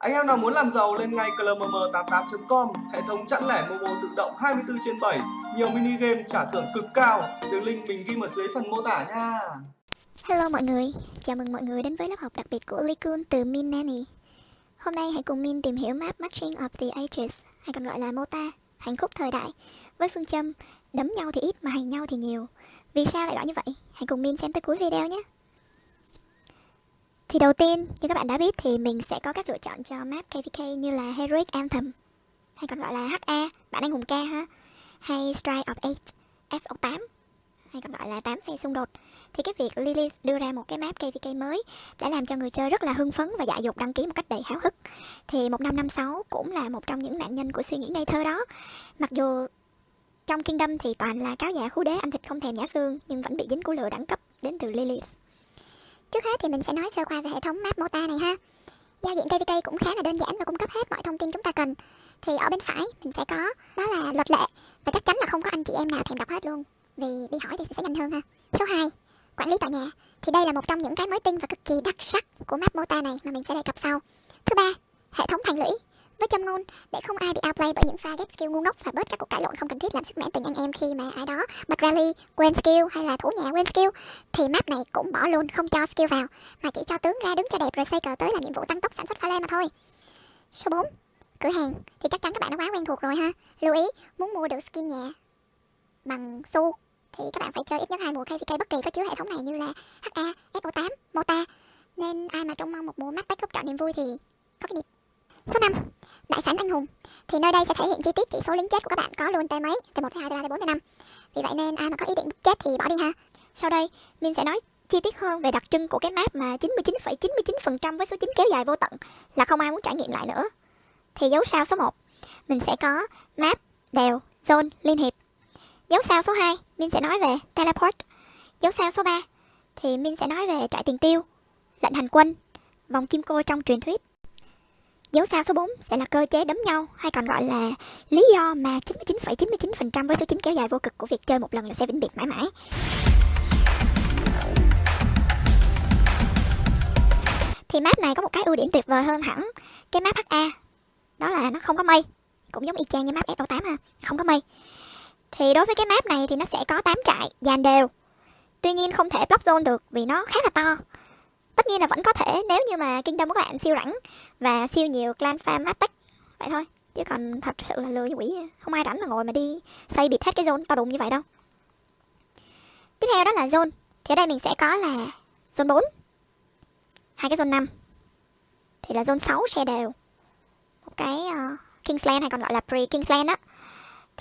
Anh em nào muốn làm giàu lên ngay clubmm88.com, hệ thống chẵn lẻ Momo tự động 24/7, nhiều mini game trả thưởng cực cao. Đường link mình ghi ở dưới phần mô tả nha. Hello mọi người, chào mừng mọi người đến với lớp học đặc biệt của Likun từ Min Nanny. Hôm nay hãy cùng Min tìm hiểu map Marching of the Ages, hay còn gọi là Mota, hành khúc thời đại, với phương châm đấm nhau thì ít mà hành nhau thì nhiều. Vì sao lại gọi như vậy? Hãy cùng Min xem tới cuối video nhé. Thì đầu tiên, như các bạn đã biết thì mình sẽ có các lựa chọn cho map KVK như là Heroic Anthem, hay còn gọi là HA, bản anh hùng ca ha, hay Strike of Eight, SO8, hay còn gọi là 8 phe xung đột. Thì cái việc Lilith đưa ra một cái map KVK mới đã làm cho người chơi rất là hưng phấn và dại dột đăng ký một cách đầy háo hức. Thì 1556 cũng là một trong những nạn nhân của suy nghĩ ngây thơ đó. Mặc dù trong Kingdom thì toàn là cáo già khú đế ăn thịt không thèm nhả xương, nhưng vẫn bị dính cú lừa đẳng cấp đến từ Lilith. Trước hết thì mình sẽ nói sơ qua về hệ thống map Mota này ha. Giao diện KVK cũng khá là đơn giản và cung cấp hết mọi thông tin chúng ta cần. Thì ở bên phải mình sẽ có đó là luật lệ, và chắc chắn là không có anh chị em nào thèm đọc hết luôn, vì đi hỏi thì sẽ nhanh hơn ha. Số 2, quản lý tòa nhà. Thì đây là một trong những cái mới tinh và cực kỳ đặc sắc của map Mota này mà mình sẽ đề cập sau. Thứ 3, hệ thống thành lũy với châm ngôn để không ai bị outplay bởi những pha ghép skill ngu ngốc và bớt các cuộc cãi lộn không cần thiết làm sức mẻ tình anh em khi mà ai đó bật rally quên skill hay là thủ nhà quên skill. Thì map này cũng bỏ luôn không cho skill vào, mà chỉ cho tướng ra đứng cho đẹp rồi xây cờ tới làm nhiệm vụ tăng tốc sản xuất pha lê mà thôi. Số 4, cửa hàng. Thì chắc chắn các bạn đã quá quen thuộc rồi ha. Lưu ý, muốn mua được skin nhà bằng xu thì các bạn phải chơi ít nhất 2 mùa KVK bất kỳ có chứa hệ thống này như là HA, SO8, Mota. Nên ai mà trông mong một mùa map tách cúp trọn niềm vui thì có cái điệp. Số 5, đại sảnh anh hùng. Thì nơi đây sẽ thể hiện chi tiết chỉ số lính chết của các bạn, có luôn T mấy, T1, T2, T3, T4, T5. Vì vậy nên ai mà có ý định chết thì bỏ đi ha. Sau đây, mình sẽ nói chi tiết hơn về đặc trưng của cái map mà 99,99% với số 9 kéo dài vô tận là không ai muốn trải nghiệm lại nữa. Thì dấu sao số 1, mình sẽ có map, đèo, zone, liên hiệp. Dấu sao số 2, mình sẽ nói về teleport. Dấu sao số 3 thì mình sẽ nói về trại tiền tiêu, lệnh hành quân, vòng kim cô trong truyền thuyết. Dấu sao số 4 sẽ là cơ chế đấm nhau, hay còn gọi là lý do mà 99,99% với số 9 kéo dài vô cực của việc chơi một lần là sẽ vĩnh biệt mãi mãi. Thì map này có một cái ưu điểm tuyệt vời hơn hẳn cái map HA, đó là nó không có mây, cũng giống y chang như map SO8 ha, không có mây. Thì đối với cái map này thì nó sẽ có 8 trại dàn đều. Tuy nhiên không thể block zone được vì nó khá là to. Tất nhiên là vẫn có thể nếu như mà Kingdom của các bạn siêu rảnh và siêu nhiều clan farm attack vậy thôi. Chứ còn thật sự là lừa như quỷ, không ai rảnh mà ngồi mà đi xây bịt hết cái zone to đùng như vậy đâu. Tiếp theo đó là zone. Thì ở đây mình sẽ có là zone 4, hai cái zone 5. Thì là zone 6 share đều. Một cái Kingsland hay còn gọi là pre-Kingsland á.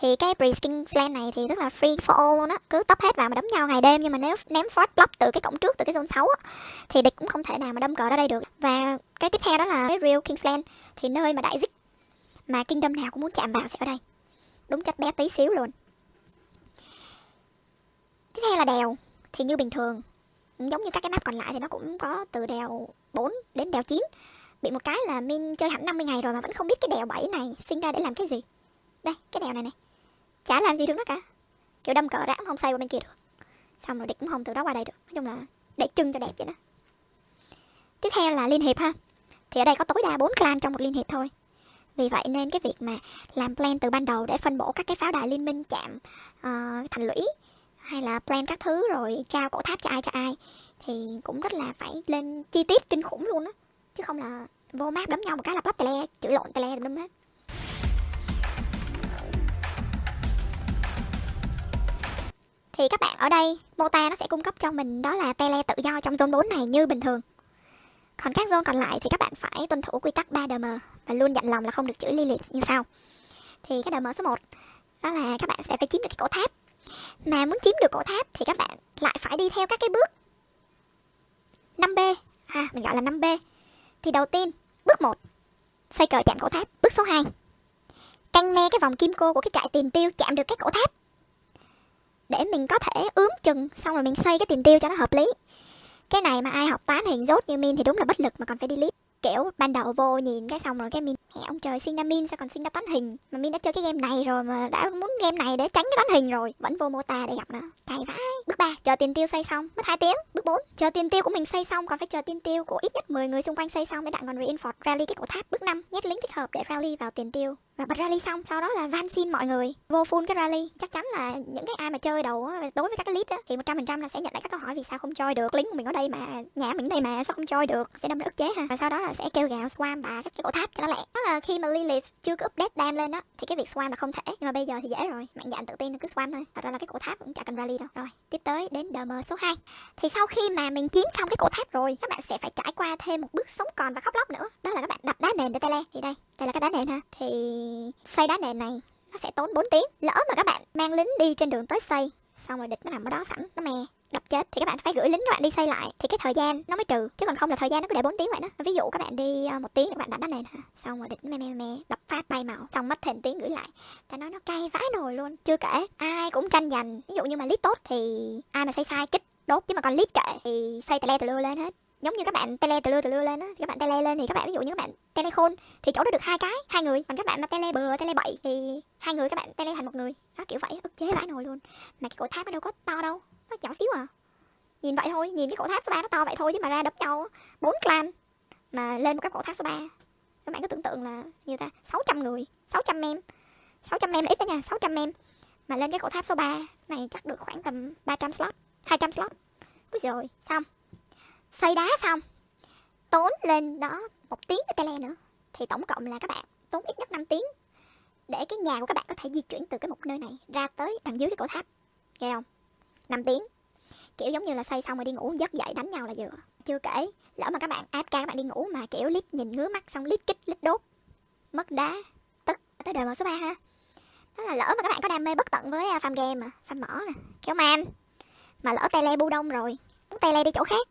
Thì cái pre-Kingsland này thì rất là free for all luôn á, cứ tấp hết vào mà đấm nhau ngày đêm. Nhưng mà nếu ném fort block từ cái cổng trước, từ cái zone 6 á, thì địch cũng không thể nào mà đâm cờ ra đây được. Và cái tiếp theo đó là cái real Kingsland, thì nơi mà đại dích mà kingdom nào cũng muốn chạm vào sẽ ở đây. Đúng chất bé tí xíu luôn. Tiếp theo là đèo. Thì như bình thường, giống như các cái map còn lại thì nó cũng có từ đèo 4 đến đèo 9. Bị một cái là Min chơi hẳn 50 ngày rồi mà vẫn không biết cái đèo 7 này sinh ra để làm cái gì. Đây, cái đèo này này, chả làm gì được nó cả. Kiểu đâm cờ rãm không xây qua bên kia được, xong rồi địch cũng không từ đó qua đây được. Nói chung là để trưng cho đẹp vậy đó. Tiếp theo là liên hiệp ha. Thì ở đây có tối đa 4 clan trong một liên hiệp thôi. Vì vậy nên cái việc mà làm plan từ ban đầu để phân bổ các cái pháo đài liên minh chạm thành lũy, hay là plan các thứ rồi trao cổ tháp cho ai thì cũng rất là phải lên chi tiết kinh khủng luôn á. Chứ không là vô map đấm nhau một cái là lắp tè le, chửi lộn tè le tùm lum hết. Thì các bạn ở đây, Mota nó sẽ cung cấp cho mình đó là tele tự do trong zone 4 này như bình thường. Còn các zone còn lại thì các bạn phải tuân thủ quy tắc 3DM và luôn dặn lòng là không được chửi Lilith như sau. Thì cái DM số 1 đó là các bạn sẽ phải chiếm được cái cổ tháp. Mà muốn chiếm được cổ tháp thì các bạn lại phải đi theo các cái bước 5B, mình gọi là 5B. Thì đầu tiên, bước 1, xây cờ chạm cổ tháp. Bước số 2, canh me cái vòng kim cô của cái trại tiền tiêu chạm được cái cổ tháp, để mình có thể ướm chừng xong rồi mình xây cái tiền tiêu cho nó hợp lý. Cái này mà ai học toán hình dốt như Min thì đúng là bất lực mà còn phải delete. Kiểu ban đầu vô nhìn cái xong rồi cái Min mẹ ông trời, sinh ra Min sao còn sinh ra toán hình, mà Min đã chơi cái game này rồi mà đã muốn game này để tránh cái toán hình rồi vẫn vô Mota để gặp nó, cay vãi. Bước 3 chờ tiền tiêu xây xong mất 2 tiếng. Bước 4 chờ tiền tiêu của mình xây xong còn phải chờ tiền tiêu của ít nhất 10 người xung quanh xây xong để đặng còn reinforce rally cái cổ tháp. Bước 5 nhét lính thích hợp để rally vào tiền tiêu và bật rally xong sau đó là van xin mọi người vô full cái rally. Chắc chắn là những cái ai mà chơi đầu á, đối với các cái lead á, thì 100% là sẽ nhận lại các câu hỏi vì sao không join được, lính của mình ở đây mà, nhà mình ở đây mà sao không join được, sẽ đâm ra ức chế ha. Và sau đó là sẽ kêu gào spam bà các cái cổ tháp cho nó lẹ. Đó là khi mà Lilith chưa có update dam lên đó thì cái việc spam là không thể, nhưng mà bây giờ thì dễ rồi, mạnh dạn tự tin cứ spam thôi. Thật ra là cái cổ tháp cũng chả cần rally đâu. Rồi tiếp tới đến DM số 2. Thì sau khi mà mình chiếm xong cái cổ tháp rồi, các bạn sẽ phải trải qua thêm một bước sống còn và khóc lóc nữa, đó là các bạn đập đá nền để tele. Thì đây là cái đá nền ha. Thì xây đá nền này nó sẽ tốn 4 tiếng. Lỡ mà các bạn mang lính đi trên đường tới xây xong rồi địch nó nằm ở đó sẵn, nó mè đập chết thì các bạn phải gửi lính các bạn đi xây lại thì cái thời gian nó mới trừ, chứ còn không là thời gian nó cứ để 4 tiếng vậy đó. Ví dụ các bạn đi 1 tiếng các bạn đập đá nền xong rồi địch mè đập phát bay màu xong mất thêm tiếng gửi lại. Ta nói nó cay vãi nồi luôn. Chưa kể ai cũng tranh giành, ví dụ như mà lead tốt thì ai mà xây sai kích đốt, chứ mà còn lead kệ thì xây tele từ lưa lên hết. Giống như các bạn tele từ lưa lên á, thì các bạn tele lên thì các bạn ví dụ như các bạn tele khôn thì chỗ đó được hai người, còn các bạn mà tele bừa tele bậy thì hai người các bạn tele thành một người. Đó kiểu vậy, ức chế vãi nồi luôn. Mà cái cổ tháp nó đâu có to đâu, nó nhỏ xíu à. Nhìn vậy thôi, nhìn cái cổ tháp số 3 nó to vậy thôi chứ mà ra đấm nhau 4 clan mà lên một cái cổ tháp số 3. Các bạn cứ tưởng tượng là như ta 600 người, 600 mem là ít đó nha, 600 mem mà lên cái cổ tháp số 3 này chắc được khoảng tầm 300 slot, 200 slot. Úi rồi xong xây đá xong tốn lên đó 1 tiếng để tele nữa, thì tổng cộng là các bạn tốn ít nhất 5 tiếng để cái nhà của các bạn có thể di chuyển từ cái một nơi này ra tới đằng dưới cái cổ tháp, nghe không? 5 tiếng kiểu giống như là xây xong rồi đi ngủ giấc dậy đánh nhau là vừa. Chưa kể lỡ mà các bạn AFK các bạn đi ngủ mà kiểu lít nhìn ngứa mắt xong lít kích lít đốt mất đá tức tới đời số 3 ha. Đó là lỡ mà các bạn có đam mê bất tận với farm game mà farm mỏ nè kéo man mà lỡ tele bu đông rồi muốn tele đi chỗ khác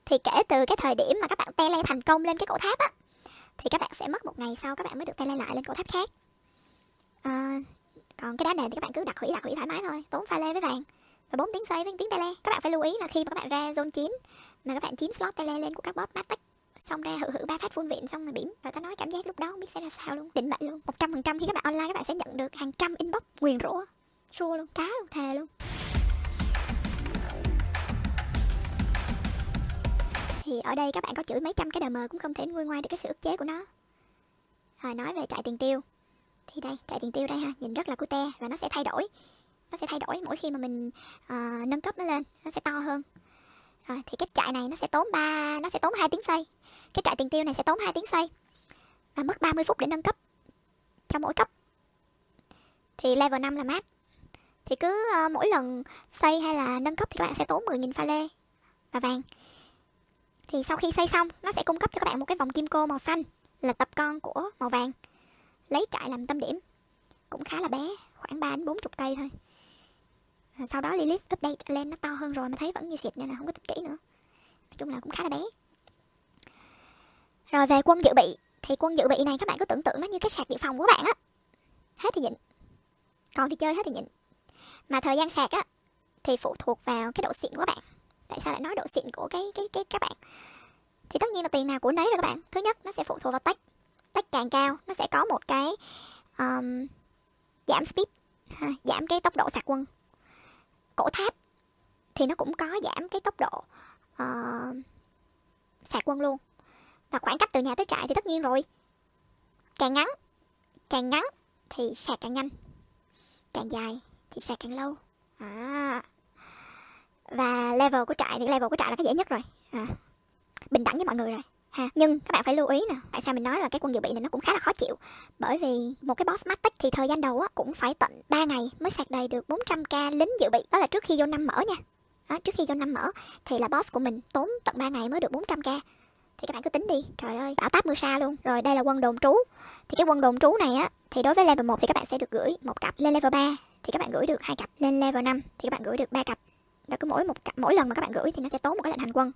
thì kể từ cái thời điểm mà các bạn tele thành công lên cái cổ tháp á thì các bạn sẽ mất 1 ngày sau các bạn mới được tele lại lên cổ tháp khác. Còn cái đá nền thì các bạn cứ đặt hủy thoải mái thôi, tốn pha lê với vàng và 4 tiếng xây với 1 tiếng tele. Các bạn phải lưu ý là khi mà các bạn ra zone 9 mà các bạn chiếm slot tele lên của các boss Matic xong ra hự 3 phát full viện xong rồi bỉm, rồi ta nói cảm giác lúc đó không biết sẽ ra sao luôn, định mệnh luôn. 100% khi các bạn online các bạn sẽ nhận được hàng trăm inbox nguyền rủa, sure luôn, cá luôn, thề luôn. Thì ở đây các bạn có chửi mấy trăm cái DM cũng không thể nguôi ngoai được cái sự ức chế của nó. Rồi nói về trại tiền tiêu thì đây, trại tiền tiêu đây ha, nhìn rất là cute và nó sẽ thay đổi mỗi khi mà mình nâng cấp nó lên, nó sẽ to hơn. Rồi thì cái trại này nó sẽ tốn 2 tiếng xây. Cái trại tiền tiêu này sẽ tốn 2 tiếng xây và mất 30 phút để nâng cấp cho mỗi cấp. Thì level 5 là mát. Thì cứ mỗi lần xây hay là nâng cấp thì các bạn sẽ tốn 10.000 pha lê và vàng. Thì sau khi xây xong nó sẽ cung cấp cho các bạn một cái vòng kim cô màu xanh là tập con của màu vàng. Lấy trại làm tâm điểm, cũng khá là bé, khoảng 3 đến 40 cây thôi. Sau đó Lilith update lên nó to hơn rồi mà thấy vẫn như xịt nên là không có tích kỹ nữa. Nói chung là cũng khá là bé. Rồi về quân dự bị thì quân dự bị này các bạn cứ tưởng tượng nó như cái sạc dự phòng của bạn á. Hết thì nhịn, còn thì chơi hết thì nhịn. Mà thời gian sạc á thì phụ thuộc vào cái độ xịn của bạn. Tại sao lại nói độ xịn của cái các bạn? Thì tất nhiên là tiền nào của nấy rồi các bạn. Thứ nhất nó sẽ phụ thuộc vào tech. Tech càng cao nó sẽ có một cái giảm speed, giảm cái tốc độ sạc quân. Cổ tháp thì nó cũng có giảm cái tốc độ sạc quân luôn. Và khoảng cách từ nhà tới trại thì tất nhiên rồi, càng ngắn thì sạc càng nhanh, càng dài thì sạc càng lâu. Và level của trại là cái dễ nhất rồi, bình đẳng với mọi người rồi ha. Nhưng các bạn phải lưu ý nè, tại sao mình nói là cái quân dự bị này nó cũng khá là khó chịu. Bởi vì một cái boss Matic thì thời gian đầu á cũng phải tận 3 ngày mới sạc đầy được 400k lính dự bị. Đó là trước khi vô năm mở nha. Đó, trước khi vô năm mở thì là boss của mình tốn tận 3 ngày mới được 400k. Thì các bạn cứ tính đi, trời ơi, bão táp mưa sa luôn. Rồi đây là quân đồn trú. Thì cái quân đồn trú này á thì đối với level 1 thì các bạn sẽ được gửi 1 cặp, lên level 3 thì các bạn gửi được 2 cặp, lên level 5 thì các bạn gửi được 3 cặp. Và cứ mỗi lần mà các bạn gửi thì nó sẽ tốn một cái lệnh hành quân.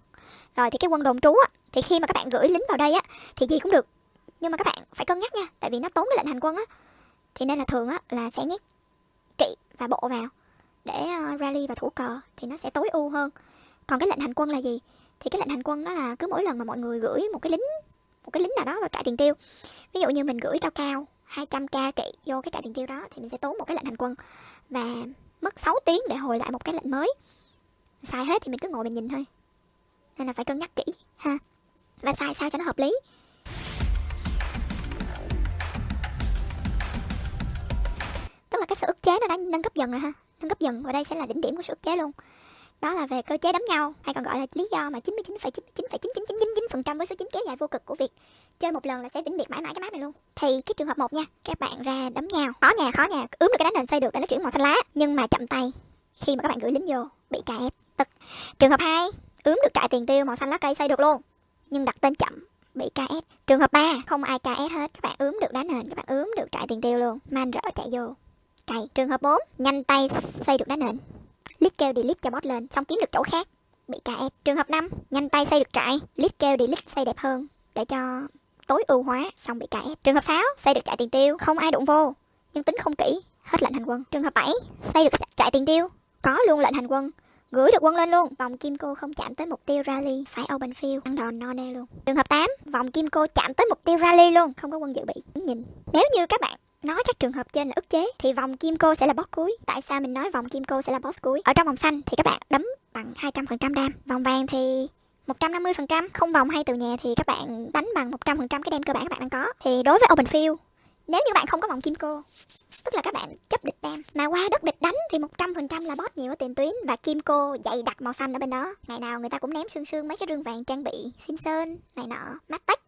Rồi thì cái quân đồn trú á thì khi mà các bạn gửi lính vào đây á thì gì cũng được, nhưng mà các bạn phải cân nhắc nha, tại vì nó tốn cái lệnh hành quân á, thì nên là thường á là sẽ nhét kỵ và bộ vào để rally và thủ cờ thì nó sẽ tối ưu hơn. Còn cái lệnh hành quân là gì? Thì cái lệnh hành quân đó là cứ mỗi lần mà mọi người gửi một cái lính một cái lính nào đó vào trại tiền tiêu. Ví dụ như mình gửi cao 200k kỵ vô cái trại tiền tiêu đó thì mình sẽ tốn một cái lệnh hành quân và mất 6 tiếng để hồi lại một cái lệnh mới. Xài hết thì mình cứ ngồi mình nhìn thôi, nên là phải cân nhắc kỹ ha, và xài sao cho nó hợp lý. Tức là cái sự ức chế nó đã nâng cấp dần rồi ha, nâng cấp dần, và đây sẽ là đỉnh điểm của sự ức chế luôn. Đó là về cơ chế đấm nhau, hay còn gọi là lý do mà 99,99,9999% với số 9 kéo dài vô cực của việc chơi một lần là sẽ vĩnh biệt mãi mãi cái map này luôn. Thì cái trường hợp 1 nha, các bạn ra đấm nhau, khó nhà, ướm được cái đá nền xây được để nó chuyển màu xanh lá, nhưng mà chậm tay khi mà các bạn gửi lính vô bị KS tức. Trường hợp 2, ướm được trại tiền tiêu màu xanh lá cây xây được luôn, nhưng đặt tên chậm bị KS. Trường hợp 3, không ai KS hết, các bạn ướm được đá nền, các bạn ướm được trại tiền tiêu luôn, man rợ chạy vô cày. Trường hợp 4, nhanh tay xây được đá nền, lít kêu delete cho bot lên, xong kiếm được chỗ khác, bị KS. Trường hợp 5, nhanh tay xây được trại, lít kêu delete xây đẹp hơn để cho tối ưu hóa, xong bị KS. Trường hợp 6, xây được trại tiền tiêu, không ai đụng vô, nhưng tính không kỹ, hết lệnh hành quân. Trường hợp 7, xây được trại tiền tiêu, có luôn lệnh hành quân, gửi được quân lên luôn, vòng kim cô không chạm tới mục tiêu rally, phải open field, ăn đòn no nê luôn. Trường hợp 8, vòng kim cô chạm tới mục tiêu rally luôn, không có quân dự bị. Nhìn, nếu như các bạn nói các trường hợp trên là ức chế thì vòng kim cô sẽ là boss cuối. Tại sao mình nói vòng kim cô sẽ là boss cuối? Ở trong vòng xanh thì các bạn đấm bằng 200% đam, vòng vàng thì 150%, không vòng hay từ nhà thì các bạn đánh bằng 100% cái đam cơ bản các bạn đang có. Thì đối với open field, nếu như bạn không có vòng kim cô, tức là các bạn chấp địch đam mà qua đất địch đánh thì 100% là boss nhiều ở tiền tuyến, và kim cô dày đặc màu xanh ở bên đó. Ngày nào người ta cũng ném sương mấy cái rương vàng trang bị xuyên sơn này nọ, mát tách,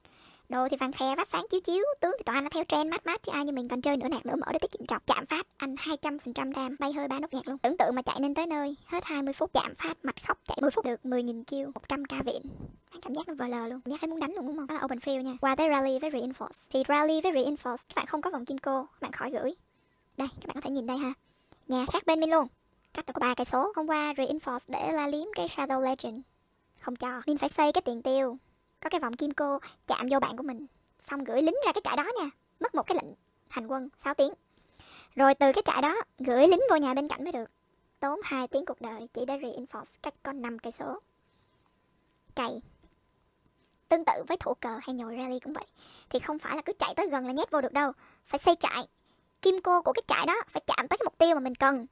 đồ thì vàng khè vắt sáng chiếu, tướng thì toàn là theo trend mát chứ ai như mình toàn chơi nửa nạt nửa mở để tiết kiệm trọc. Chạm phát anh 200% đam, bay hơi 3 nốt nhạc luôn. Tưởng tượng mà chạy lên tới nơi hết 20 phút chạm phát mạch khóc, chạy 10 phút được 10.000 kill, 100k viện. Cảm giác nó vờ lờ luôn, cảm giác thấy muốn đánh luôn đúng không? Đó là open field nha. Qua tới rally với reinforce, thì rally với reinforce các bạn không có vòng kim cô, các bạn khỏi gửi. Đây các bạn có thể nhìn đây ha, nhà sát bên mình luôn, cách nó có 3 cây số. Hôm qua reinforce để la liếm cái shadow legend, không cho mình phải xây cái tiền tiêu có cái vòng kim cô chạm vô bạn của mình, xong gửi lính ra cái trại đó nha, mất một cái lệnh hành quân 6 tiếng, rồi từ cái trại đó gửi lính vô nhà bên cạnh mới được, tốn 2 tiếng cuộc đời chỉ để reinforce cách con 5 cây số. Cày. Tương tự với thủ cờ hay nhồi rally cũng vậy, thì không phải là cứ chạy tới gần là nhét vô được đâu, phải xây trại. Kim cô của cái trại đó phải chạm tới cái mục tiêu mà mình cần,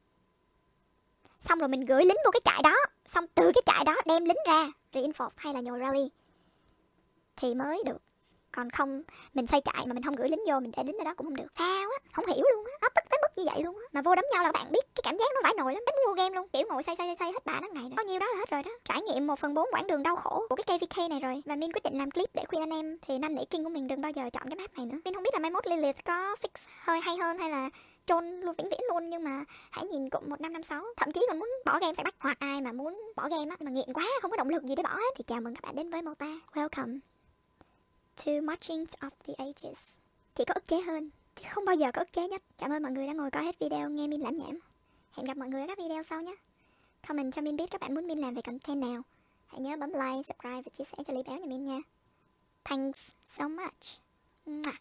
xong rồi mình gửi lính vô cái trại đó, xong từ cái trại đó đem lính ra reinforce hay là nhồi rally thì mới được. Còn không mình xây trại mà mình không gửi lính vô, mình để lính ở đó cũng không được. Sao á, không hiểu luôn á, nó tức tới mức như vậy luôn á. Mà vô đấm nhau là bạn biết cái cảm giác nó vãi nồi lắm, đánh mua game luôn, kiểu ngồi xây hết 3 ngày đó. Có nhiêu đó là hết rồi đó. Trải nghiệm 1/4 quãng đường đau khổ của cái KVK này rồi, và Min quyết định làm clip để khuyên anh em thì năn nỉ king của mình đừng bao giờ chọn cái map này nữa. Min không biết là mai mốt Lilith có fix hơi hay hơn hay là chôn luôn vĩnh viễn luôn, nhưng mà hãy nhìn cụm 1556, thậm chí còn muốn bỏ game phải bắt, hoặc ai mà muốn bỏ game á mà nghiện quá không có động lực gì để bỏ hết thì chào mừng các bạn đến với Mota. Welcome to Marching of the Ages. Chỉ có ức chế hơn chứ không bao giờ có ức chế nhất. Cảm ơn mọi người đã ngồi coi hết video nghe Min lãm nhảm. Hẹn gặp mọi người ở các video sau nhé. Comment cho Min biết các bạn muốn Min làm về content nào. Hãy nhớ bấm like, subscribe và chia sẻ cho Lý Béo nhà Min nha. Thanks so much. Mwah.